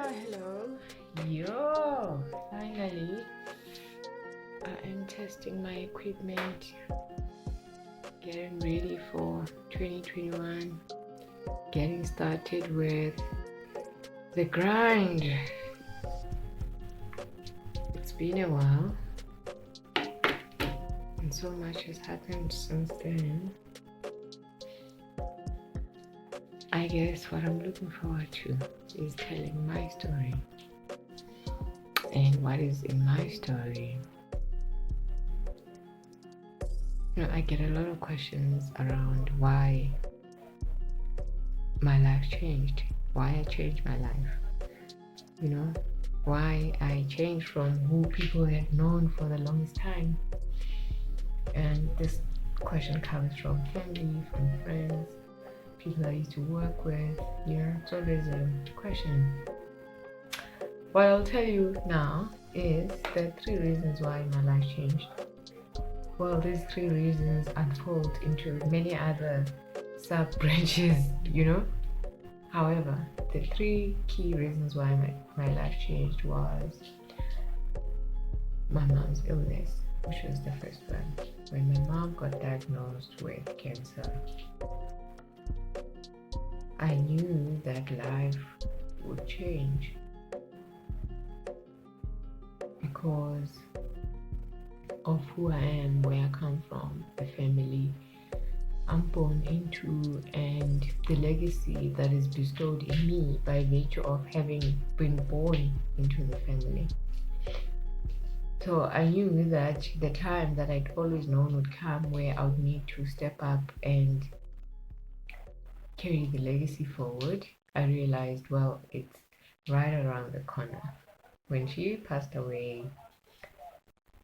Hello. Yo, finally, I am testing my equipment, getting ready for 2021, getting started with the grind. It's been a while, and so much has happened since then. I guess what I'm looking forward to is telling my story. And what is in my story? I get a lot of questions around why my life changed, why I changed my life, why I changed from who people had known for the longest time. And this question comes from family, from friends, people I used to work with, it's always a question. What I'll tell you now is the 3 reasons why my life changed. Well, these 3 reasons unfold into many other sub-branches, However, the 3 key reasons why my life changed was my mom's illness, which was the first one. When my mom got diagnosed with cancer, I knew that life would change because of who I am, where I come from, the family I'm born into, and the legacy that is bestowed in me by virtue of having been born into the family. So I knew that the time that I'd always known would come where I would need to step up and carry the legacy forward. I realized, well, it's right around the corner. When she passed away,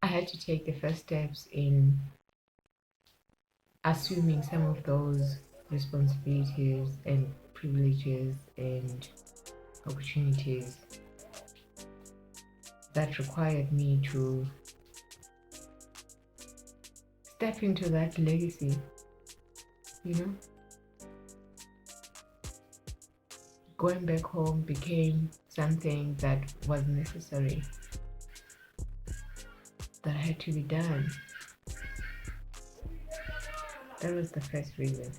I had to take the first steps in assuming some of those responsibilities and privileges and opportunities that required me to step into that legacy, Going back home became something that was necessary, that had to be done. That was the first reason.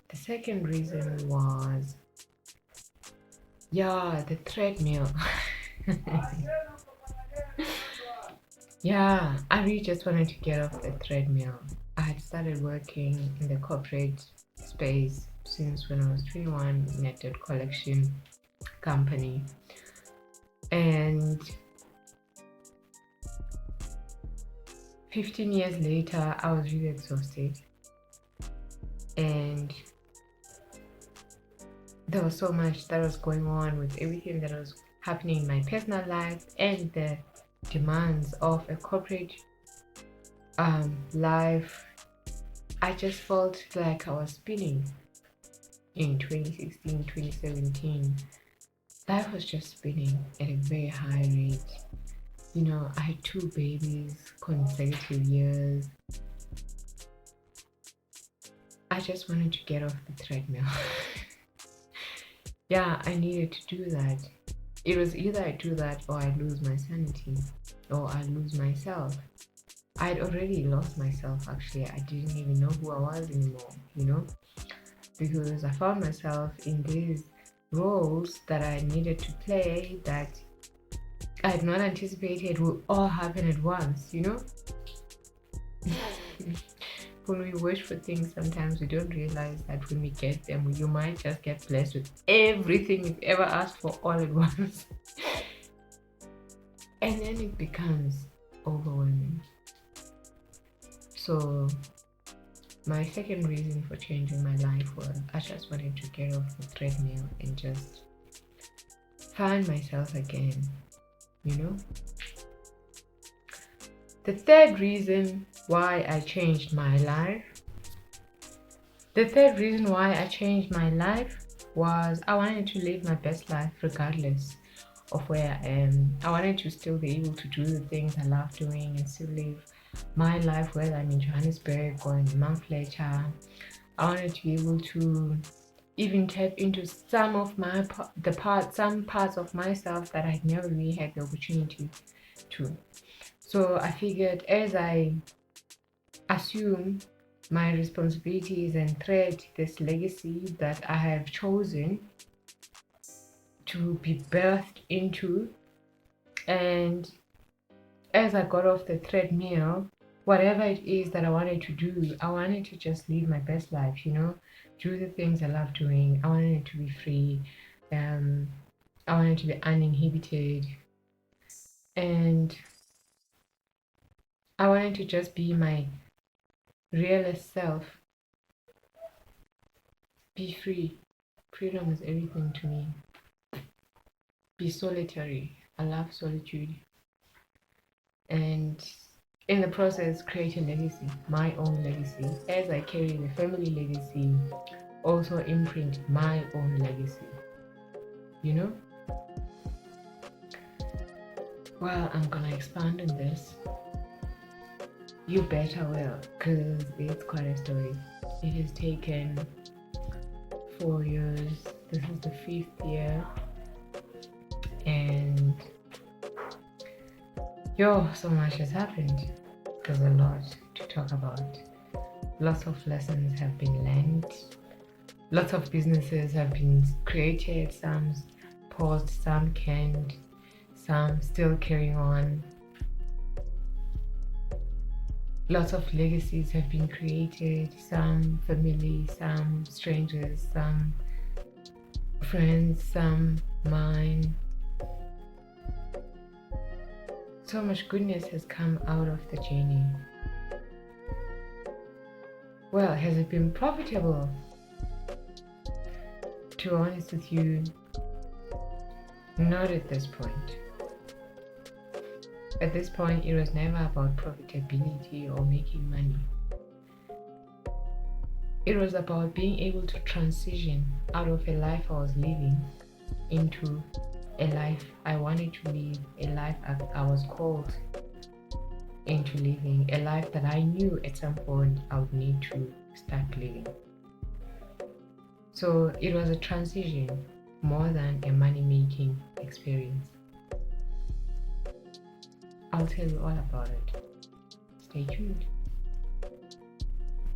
The second reason was, the treadmill. I really just wanted to get off the treadmill. I had started working in the corporate space since when I was 21 in a debt collection company. And 15 years later, I was really exhausted. And there was so much that was going on with everything that was happening in my personal life and the demands of a corporate life. I just felt like I was spinning in 2016, 2017. Life was just spinning at a very high rate. I had 2 babies, consecutive years. I just wanted to get off the treadmill. I needed to do that. It was either I do that or I lose my sanity or I lose myself. I'd already lost myself, actually. I didn't even know who I was anymore, because I found myself in these roles that I needed to play that I had not anticipated would all happen at once, When we wish for things, sometimes we don't realize that when we get them, you might just get blessed with everything you've ever asked for all at once. And then it becomes overwhelming. So my second reason for changing my life was I just wanted to get off the treadmill and just find myself again, The third reason why I changed my life. The third reason why I changed my life was I wanted to live my best life regardless of where I am. I wanted to still be able to do the things I love doing and still live my life, whether I'm in Johannesburg or in Mount Fletcher. I wanted to be able to even tap into some of some parts of myself that I never really had the opportunity to. So I figured, as I assume my responsibilities and thread this legacy that I have chosen to be birthed into, and as I got off the treadmill, whatever it is that I wanted to do, I wanted to just live my best life, do the things I love doing. I wanted to be free. I wanted to be uninhibited. And I wanted to just be my realest self. Be free. Freedom is everything to me. Be solitary. I love solitude. And in the process, create a legacy, my own legacy. As I carry the family legacy, also imprint my own legacy. Well, I'm gonna expand on this. You better will, because it's quite a story. It has taken 4 years. This is the 5th year. And so much has happened. There's a lot to talk about. Lots of lessons have been learned. Lots of businesses have been created. Some paused, some canned, some still carrying on. Lots of legacies have been created. Some family, some strangers, some friends, some mine. So much goodness has come out of the journey. Well, has it been profitable? To be honest with you, not at this point. At this point, it was never about profitability or making money. It was about being able to transition out of a life I was living into a life I wanted to live, a life I was called into living, a life that I knew at some point I would need to start living. So it was a transition more than a money-making experience. I'll tell you all about it. Stay tuned.